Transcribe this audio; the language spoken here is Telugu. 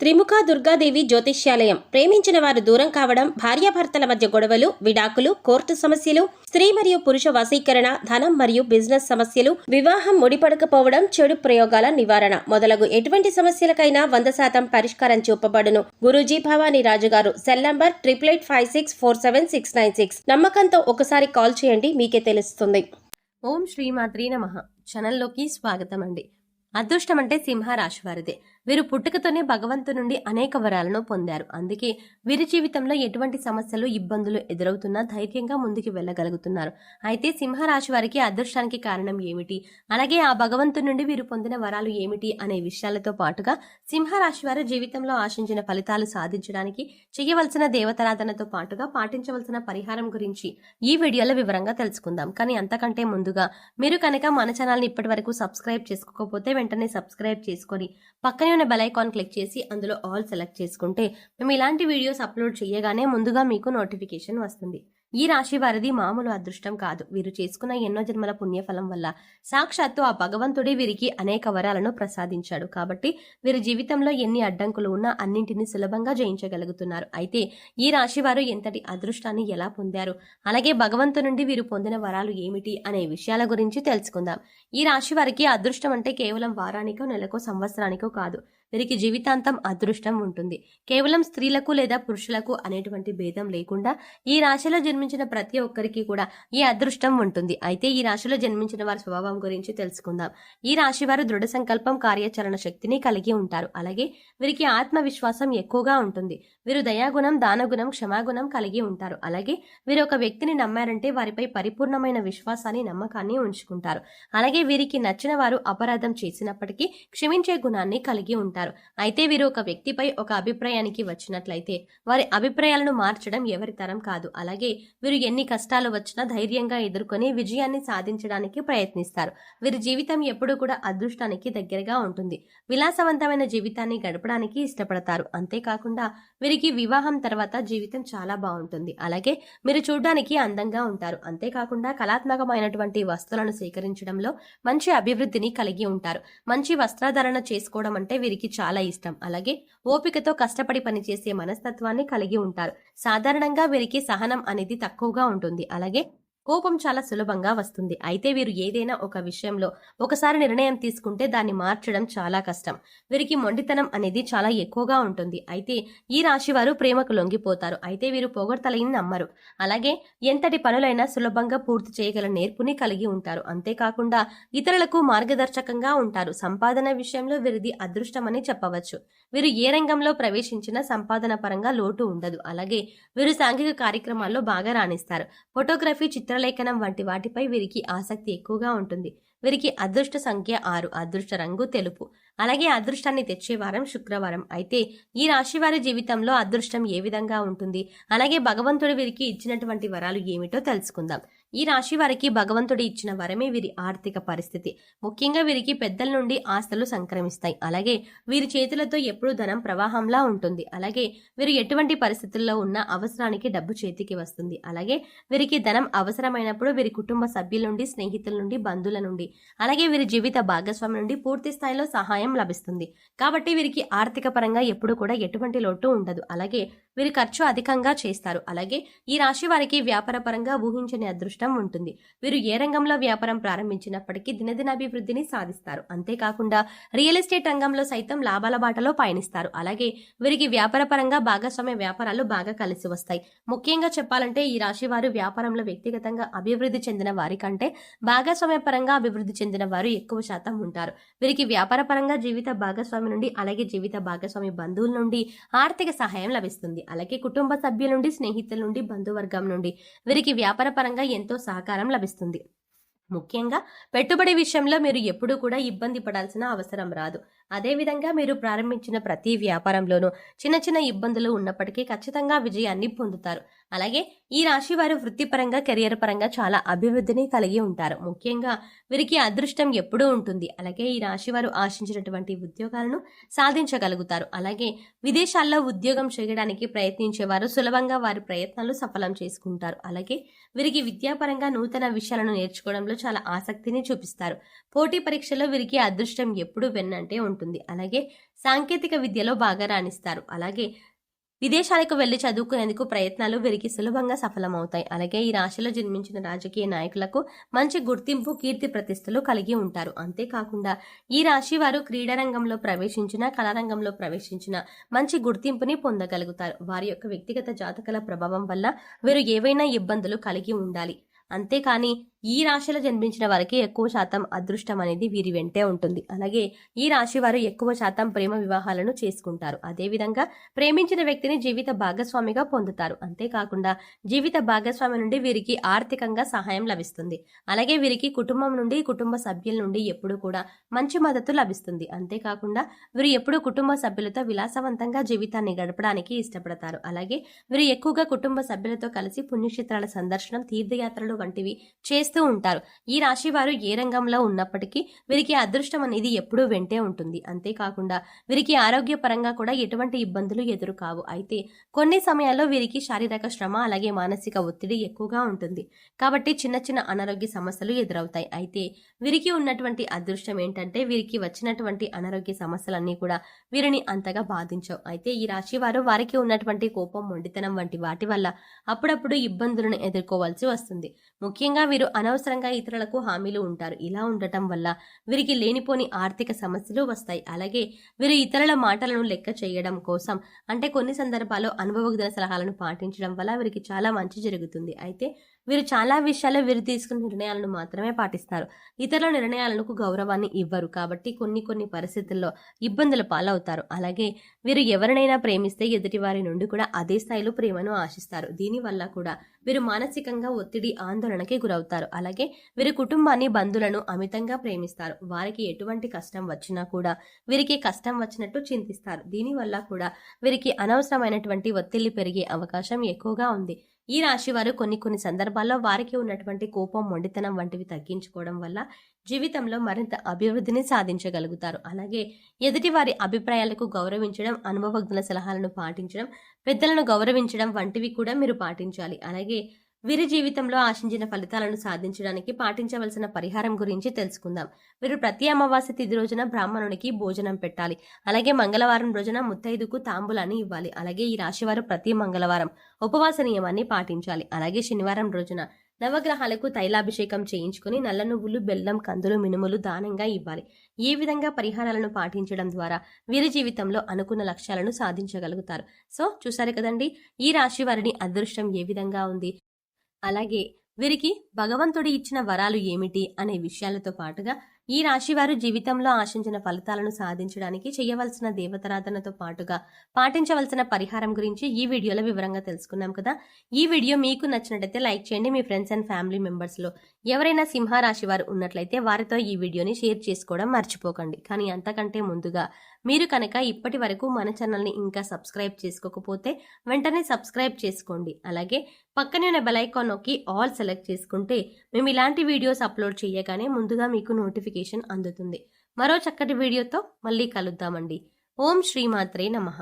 త్రిముఖ దుర్గాదేవి జ్యోతిష్యాలయం. ప్రేమించిన వారు దూరం కావడం, భార్యాభర్తల మధ్య గొడవలు, విడాకులు, కోర్టు సమస్యలు, స్త్రీ మరియు పురుష వశీకరణ, ధనం మరియు బిజినెస్ సమస్యలు, వివాహం ముడిపడకపోవడం, చెడు ప్రయోగాల నివారణ మొదలగు ఎటువంటి సమస్యలకైనా 100% పరిష్కారం చూపబడును. గురూజీ భవానీ రాజు గారు. Cell number 8856479696. నమ్మకంతో ఒకసారి కాల్ చేయండి, మీకే తెలుస్తుంది. ఓం శ్రీమాత్రీ నమః. ఛానల్లోకి స్వాగతం అండి. అదృష్టం అంటే సింహరాశి వారిదే. వీరు పుట్టుకతోనే భగవంతు నుండి అనేక వరాలను పొందారు. అందుకే వీరి జీవితంలో ఎటువంటి సమస్యలు, ఇబ్బందులు ఎదురవుతున్నా ధైర్యంగా ముందుకు వెళ్ళగలుగుతున్నారు. అయితే సింహరాశి వారికి అదృష్టానికి కారణం ఏమిటి, అలాగే ఆ భగవంతు నుండి వీరు పొందిన వరాలు ఏమిటి అనే విషయాలతో పాటుగా సింహరాశి వారు జీవితంలో ఆశించిన ఫలితాలు సాధించడానికి చేయవలసిన దేవతారాధనతో పాటుగా పాటించవలసిన పరిహారం గురించి ఈ వీడియోలో వివరంగా తెలుసుకుందాం. కానీ అంతకంటే ముందుగా మీరు కనుక మన ఛానల్ని ఇప్పటి వరకు సబ్స్క్రైబ్ చేసుకోకపోతే వెంటనే సబ్స్క్రైబ్ చేసుకొని పక్కనే ఉన్న బెల్ ఐకాన్ క్లిక్ చేసి అందులో ఆల్ సెలెక్ట్ చేసుకుంటే మేము ఇలాంటి వీడియోస్ అప్లోడ్ చేయగానే ముందుగా మీకు నోటిఫికేషన్ వస్తుంది. ఈ రాశి వారిది మామూలు అదృష్టం కాదు. వీరు చేసుకున్న ఎన్నో జన్మల పుణ్యఫలం వల్ల సాక్షాత్తు ఆ భగవంతుడే వీరికి అనేక వరాలను ప్రసాదించాడు. కాబట్టి వీరి జీవితంలో ఎన్ని అడ్డంకులు ఉన్నా అన్నింటినీ సులభంగా జయించగలుగుతున్నారు. అయితే ఈ రాశి వారు ఎంతటి అదృష్టాన్ని ఎలా పొందారు, అలాగే భగవంతు నుండి వీరు పొందిన వరాలు ఏమిటి అనే విషయాల గురించి తెలుసుకుందాం. ఈ రాశి వారికి అదృష్టం అంటే కేవలం వారానికో, నెలకో, సంవత్సరానికో కాదు. వీరికి జీవితాంతం అదృష్టం ఉంటుంది. కేవలం స్త్రీలకు లేదా పురుషులకు అనేటువంటి భేదం లేకుండా ఈ రాశిలో జన్మించిన ప్రతి ఒక్కరికి కూడా ఈ అదృష్టం ఉంటుంది. అయితే ఈ రాశిలో జన్మించిన వారి స్వభావం గురించి తెలుసుకుందాం. ఈ రాశి వారు దృఢ సంకల్పం, కార్యాచరణ శక్తిని కలిగి ఉంటారు. అలాగే వీరికి ఆత్మవిశ్వాసం ఎక్కువగా ఉంటుంది. వీరు దయాగుణం, దానగుణం, క్షమాగుణం కలిగి ఉంటారు. అలాగే వీరు ఒక వ్యక్తిని నమ్మారంటే వారిపై పరిపూర్ణమైన విశ్వాసాన్ని, నమ్మకాన్ని ఉంచుకుంటారు. అలాగే వీరికి నచ్చిన వారు అపరాధం చేసినప్పటికీ క్షమించే గుణాన్ని కలిగి ఉంటారు. అయితే వీరు ఒక వ్యక్తిపై ఒక అభిప్రాయానికి వచ్చినట్లయితే వారి అభిప్రాయాలను మార్చడం ఎవరి తరం కాదు. అలాగే వీరు ఎన్ని కష్టాలు వచ్చినా ధైర్యంగా ఎదుర్కొని విజయాన్ని సాధించడానికి ప్రయత్నిస్తారు. వీరి జీవితం ఎప్పుడూ కూడా అదృష్టానికి దగ్గరగా ఉంటుంది. విలాసవంతమైన జీవితాన్ని గడపడానికి ఇష్టపడతారు. అంతేకాకుండా వీరికి వివాహం తర్వాత జీవితం చాలా బాగుంటుంది. అలాగే మీరు చూడడానికి అందంగా ఉంటారు. అంతేకాకుండా కళాత్మకమైనటువంటి వస్తువులను సేకరించడంలో మంచి అభివృద్ధిని కలిగి ఉంటారు. మంచి వస్త్రధారణ చేసుకోవడం అంటే వీరికి చాలా ఇష్టం. అలాగే ఓపికతో కష్టపడి పనిచేసే మనస్తత్వాన్ని కలిగి ఉంటారు. సాధారణంగా వీరికి సహనం అనేది తక్కువగా ఉంటుంది. అలాగే కోపం చాలా సులభంగా వస్తుంది. అయితే వీరు ఏదైనా ఒక విషయంలో ఒకసారి నిర్ణయం తీసుకుంటే దాన్ని మార్చడం చాలా కష్టం. వీరికి మొండితనం అనేది చాలా ఎక్కువగా ఉంటుంది. అయితే ఈ రాశి వారు ప్రేమకు లొంగిపోతారు. అయితే వీరు పొగడ్తలని నమ్మరు. అలాగే ఎంతటి పనులైనా సులభంగా పూర్తి చేయగల నేర్పుని కలిగి ఉంటారు. అంతేకాకుండా ఇతరులకు మార్గదర్శకంగా ఉంటారు. సంపాదన విషయంలో వీరిది అదృష్టం అని చెప్పవచ్చు. వీరు ఏ రంగంలో ప్రవేశించినా సంపాదన పరంగా లోటు ఉండదు. అలాగే వీరు సాంఘిక కార్యక్రమాల్లో బాగా రాణిస్తారు. ఫోటోగ్రఫీ, చిత్రలేఖనం వంటి వాటిపై వీరికి ఆసక్తి ఎక్కువగా ఉంటుంది. వీరికి అదృష్ట సంఖ్య 6, అదృష్ట రంగు తెలుపు, అలాగే అదృష్టాన్ని తెచ్చే వారం శుక్రవారం. అయితే ఈ రాశి వారి జీవితంలో అదృష్టం ఏ విధంగా ఉంటుంది, అలాగే భగవంతుడు వీరికి ఇచ్చినటువంటి వరాలు ఏమిటో తెలుసుకుందాం. ఈ రాశి వారికి భగవంతుడు ఇచ్చిన వరమే వీరి ఆర్థిక పరిస్థితి. ముఖ్యంగా వీరికి పెద్దల నుండి ఆస్తులు సంక్రమిస్తాయి. అలాగే వీరి చేతులతో ఎప్పుడూ ధనం ప్రవాహంలా ఉంటుంది. అలాగే వీరు ఎటువంటి పరిస్థితుల్లో ఉన్నా అవసరానికి డబ్బు చేతికి వస్తుంది. అలాగే వీరికి ధనం అవసరమైనప్పుడు వీరి కుటుంబ సభ్యుల నుండి, స్నేహితుల నుండి, బంధువుల నుండి, అలాగే వీరి జీవిత భాగస్వామి నుండి పూర్తి స్థాయిలో సహాయం లభిస్తుంది. కాబట్టి వీరికి ఆర్థిక పరంగా ఎప్పుడు కూడా ఎటువంటి లోటు ఉండదు. అలాగే వీరి ఖర్చు అధికంగా చేస్తారు. అలాగే ఈ రాశి వారికి వ్యాపార పరంగా ఊహించని అదృష్టం ఉంటుంది. వీరు ఏ రంగంలో వ్యాపారం ప్రారంభించినప్పటికీ దినదినాభివృద్ధిని సాధిస్తారు. అంతేకాకుండా రియల్ ఎస్టేట్ రంగంలో సైతం లాభాల బాటలో పయనిస్తారు. అలాగే వీరికి వ్యాపార పరంగా భాగస్వామ్య వ్యాపారాలు బాగా కలిసి వస్తాయి. ముఖ్యంగా చెప్పాలంటే ఈ రాశి వారు వ్యాపారంలో వ్యక్తిగతంగా అభివృద్ధి చెందిన వారి కంటే భాగస్వామ్య పరంగా అభివృద్ధి చెందిన వారు ఎక్కువ శాతం ఉంటారు. వీరికి వ్యాపార పరంగా జీవిత భాగస్వామి నుండి, అలాగే జీవిత భాగస్వామి బంధువుల నుండి ఆర్థిక సహాయం లభిస్తుంది. అలాగే కుటుంబ సభ్యుల నుండి, స్నేహితుల నుండి, బంధువర్గం నుండి వీరికి వ్యాపార పరంగా ఎంతో సహకారం లభిస్తుంది. ముఖ్యంగా పెట్టుబడి విషయంలో మీరు ఎప్పుడూ కూడా ఇబ్బంది పడాల్సిన అవసరం రాదు. అదేవిధంగా మీరు ప్రారంభించిన ప్రతి వ్యాపారంలోనూ చిన్న చిన్న ఇబ్బందులు ఉన్నప్పటికీ ఖచ్చితంగా విజయాన్ని పొందుతారు. అలాగే ఈ రాశి వారు వృత్తిపరంగా, కెరియర్ పరంగా చాలా అభివృద్ధిని కలిగి ఉంటారు. ముఖ్యంగా వీరికి అదృష్టం ఎప్పుడూ ఉంటుంది. అలాగే ఈ రాశి వారు ఆశించినటువంటి ఉద్యోగాలను సాధించగలుగుతారు. అలాగే విదేశాల్లో ఉద్యోగం చేయడానికి ప్రయత్నించేవారు సులభంగా వారి ప్రయత్నాలు సఫలం చేసుకుంటారు. అలాగే వీరికి విద్యాపరంగా నూతన విషయాలను నేర్చుకోవడంలో చాలా ఆసక్తిని చూపిస్తారు. పోటీ పరీక్షల్లో వీరికి అదృష్టం ఎప్పుడూ వెన్నంటే ఉంటుంది. అలాగే సాంకేతిక విద్యలో బాగా రాణిస్తారు. అలాగే విదేశాలకు వెళ్లి చదువుకునేందుకు ప్రయత్నాలు వీరికి సులభంగా సఫలమవుతాయి. అలాగే ఈ రాశిలో జన్మించిన రాజకీయ నాయకులకు మంచి గుర్తింపు, కీర్తి ప్రతిష్టలు కలిగి ఉంటారు. అంతేకాకుండా ఈ రాశి వారు క్రీడా రంగంలో ప్రవేశించిన, కళారంగంలో ప్రవేశించిన మంచి గుర్తింపుని పొందగలుగుతారు. వారి యొక్క వ్యక్తిగత జాతకాల ప్రభావం వల్ల వీరు ఏవైనా ఇబ్బందులు కలిగి ఉండాలి. అంతేకాని ఈ రాశిలో జన్మించిన వారికి ఎక్కువ శాతం అదృష్టం అనేది వీరి వెంటే ఉంటుంది. అలాగే ఈ రాశి వారు ఎక్కువ శాతం ప్రేమ వివాహాలను చేసుకుంటారు. అదేవిధంగా ప్రేమించిన వ్యక్తిని జీవిత భాగస్వామిగా పొందుతారు. అంతేకాకుండా జీవిత భాగస్వామి నుండి వీరికి ఆర్థికంగా సహాయం లభిస్తుంది. అలాగే వీరికి కుటుంబం నుండి, కుటుంబ సభ్యుల నుండి ఎప్పుడూ కూడా మంచి మద్దతు లభిస్తుంది. అంతేకాకుండా వీరు ఎప్పుడూ కుటుంబ సభ్యులతో విలాసవంతంగా జీవితాన్ని గడపడానికి ఇష్టపడతారు. అలాగే వీరు ఎక్కువగా కుటుంబ సభ్యులతో కలిసి పుణ్యక్షేత్రాల సందర్శనం, తీర్థయాత్రలు వంటివి చేస్తూ ఉంటారు. ఈ రాశి వారు ఏ రంగంలో ఉన్నప్పటికీ వీరికి అదృష్టం అనేది ఎప్పుడూ వెంటే ఉంటుంది. అంతేకాకుండా వీరికి ఆరోగ్యపరంగా కూడా ఎటువంటి ఇబ్బందులు ఎదురు కావు. అయితే కొన్ని సమయాల్లో వీరికి శారీరక శ్రమ, అలాగే మానసిక ఒత్తిడి ఎక్కువగా ఉంటుంది. కాబట్టి చిన్న చిన్న అనారోగ్య సమస్యలు ఎదురవుతాయి. అయితే వీరికి ఉన్నటువంటి అదృష్టం ఏంటంటే వీరికి వచ్చినటువంటి అనారోగ్య సమస్యలన్నీ కూడా వీరిని అంతగా బాధించవు. అయితే ఈ రాశి వారు వారికి ఉన్నటువంటి కోపం, మొండితనం వంటి వాటి వల్ల అప్పుడప్పుడు ఇబ్బందులను ఎదుర్కోవాల్సి వస్తుంది. ముఖ్యంగా వీరు అనవసరంగా ఇతరులకు హామీలు ఉంటారు. ఇలా ఉండటం వల్ల వీరికి లేనిపోని ఆర్థిక సమస్యలు వస్తాయి. అలాగే వీరు ఇతరుల మాటలను లెక్క చేయడం కోసం, అంటే కొన్ని సందర్భాల్లో అనుభవజ్ఞ సలహాలను పాటించడం వల్ల వీరికి చాలా మంచి జరుగుతుంది. అయితే వీరు చాలా విషయాల్లో వీరు తీసుకున్న నిర్ణయాలను మాత్రమే పాటిస్తారు. ఇతరుల నిర్ణయాలకు గౌరవాన్ని ఇవ్వరు. కాబట్టి కొన్ని పరిస్థితుల్లో ఇబ్బందుల పాలవుతారు. అలాగే వీరు ఎవరినైనా ప్రేమిస్తే ఎదుటి వారి నుండి కూడా అదే స్థాయిలో ప్రేమను ఆశిస్తారు. దీనివల్ల కూడా వీరు మానసికంగా ఒత్తిడి, ఆందోళనకి గురవుతారు. అలాగే వీరి కుటుంబాన్ని, బంధువులను అమితంగా ప్రేమిస్తారు. వారికి ఎటువంటి కష్టం వచ్చినా కూడా వీరికి కష్టం వచ్చినట్టు చింతిస్తారు. దీనివల్ల కూడా వీరికి అనవసరమైనటువంటి ఒత్తిళ్లు పెరిగే అవకాశం ఎక్కువగా ఉంది. ఈ రాశి వారు కొన్ని సందర్భాల్లో వారికి ఉన్నటువంటి కోపం, మొండితనం వంటివి తగ్గించుకోవడం వల్ల జీవితంలో మరింత అభివృద్ధిని సాధించగలుగుతారు. అలాగే ఎదుటి వారి అభిప్రాయాలకు గౌరవించడం, అనుభవజ్ఞుల సలహాలను పాటించడం, పెద్దలను గౌరవించడం వంటివి కూడా మీరు పాటించాలి. అలాగే వీరి జీవితంలో ఆశించిన ఫలితాలను సాధించడానికి పాటించవలసిన పరిహారం గురించి తెలుసుకుందాం. వీరు ప్రతి అమావాస్య తిథి రోజున బ్రాహ్మణునికి భోజనం పెట్టాలి. అలాగే మంగళవారం రోజున ముత్తైదుకు తాంబూలాన్ని ఇవ్వాలి. అలాగే ఈ రాశివారు ప్రతి మంగళవారం ఉపవాస నియమాన్ని పాటించాలి. అలాగే శనివారం రోజున నవగ్రహాలకు తైలాభిషేకం చేయించుకుని నల్ల నువ్వులు, బెల్లం, కందులు, మినుములు దానంగా ఇవ్వాలి. ఈ విధంగా పరిహారాలను పాటించడం ద్వారా వీరి జీవితంలో అనుకున్న లక్ష్యాలను సాధించగలుగుతారు. సో చూసారు కదండి, ఈ రాశి వారిని అదృష్టం ఏ విధంగా ఉంది, అలాగే వీరికి భగవంతుడు ఇచ్చిన వరాలు ఏమిటి అనే విషయాలతో పాటుగా ఈ రాశివారు జీవితంలో ఆశించిన ఫలితాలను సాధించడానికి చేయవలసిన దేవతారాధనతో పాటుగా పాటించవలసిన పరిహారం గురించి ఈ వీడియోలో వివరంగా తెలుసుకున్నాం కదా. ఈ వీడియో మీకు నచ్చినట్లయితే లైక్ చేయండి. మీ ఫ్రెండ్స్ అండ్ ఫ్యామిలీ మెంబర్స్లో ఎవరైనా సింహరాశి వారు ఉన్నట్లయితే వారితో ఈ వీడియోని షేర్ చేసుకోవడం మర్చిపోకండి. కానీ అంతకంటే ముందుగా మీరు కనుక ఇప్పటి వరకు మన ఛానల్ని ఇంకా సబ్స్క్రైబ్ చేసుకోకపోతే వెంటనే సబ్స్క్రైబ్ చేసుకోండి. అలాగే పక్కనే ఉన్న బెల్ ఐకాన్ నొక్కి ఆల్ సెలెక్ట్ చేసుకుంటే మేము ఇలాంటి వీడియోస్ అప్లోడ్ చేయగానే ముందుగా మీకు నోటిఫికేషన్ అందుతుంది. మరో చక్కటి వీడియోతో మళ్ళీ కలుద్దామండి. ఓం శ్రీమాత్రే నమః.